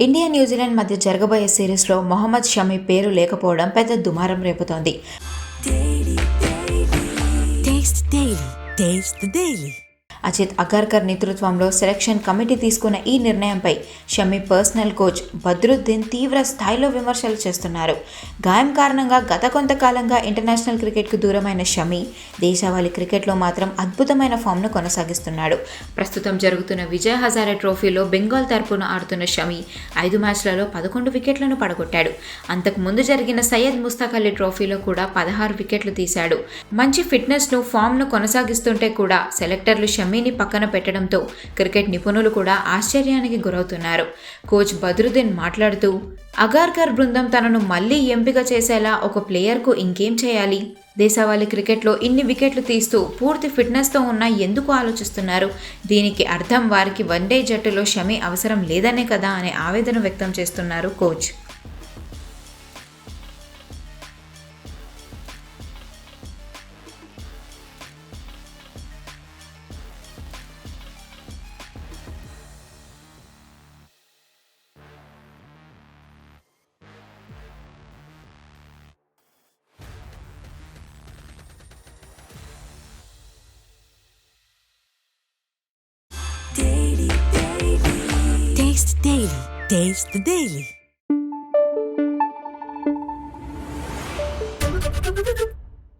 India New Zealand మధ్య జరగబోయే సిరీస్లో మొహమ్మద్ షమి పేరు లేకపోవడం పెద్ద దుమారం రేపుతోంది. అజిత్ అగర్కర్ నేతృత్వంలో సెలక్షన్ కమిటీ తీసుకున్న ఈ నిర్ణయంపై షమి పర్సనల్ కోచ్ బద్రుద్దీన్ తీవ్ర స్థాయిలో విమర్శలు చేస్తున్నారు. గాయం కారణంగా గత కొంతకాలంగా ఇంటర్నేషనల్ క్రికెట్కు దూరమైన షమి దేశవాళీ క్రికెట్లో మాత్రం అద్భుతమైన ఫామ్ను కొనసాగిస్తున్నాడు. ప్రస్తుతం జరుగుతున్న విజయ్ హజారే ట్రోఫీలో బెంగాల్ తరపున ఆడుతున్న షమి 5 మ్యాచ్లలో 11 వికెట్లను పడగొట్టాడు. అంతకు ముందు జరిగిన సయ్యద్ ముస్తాక్ అలీ ట్రోఫీలో కూడా 16 వికెట్లు తీశాడు. మంచి ఫిట్నెస్ను ఫామ్ను కొనసాగిస్తుంటే కూడా సెలెక్టర్లు షమిని పక్కన పెట్టడంతో క్రికెట్ నిపుణులు కూడా ఆశ్చర్యానికి గురవుతున్నారు. కోచ్ బద్రుద్దీన్ మాట్లాడుతూ, అగార్కర్ బృందం తనను మళ్లీ ఎంపిక చేసేలా ఒక ప్లేయర్కు ఇంకేం చేయాలి? దేశవాళీ క్రికెట్లో ఇన్ని వికెట్లు తీస్తూ పూర్తి ఫిట్నెస్తో ఉన్నా ఎందుకు ఆలోచిస్తున్నారు? దీనికి అర్థం వారికి వన్డే జట్టులో షమి అవసరం లేదనే కదా అనే ఆవేదన వ్యక్తం చేస్తున్నారు కోచ్. Taste the Daily.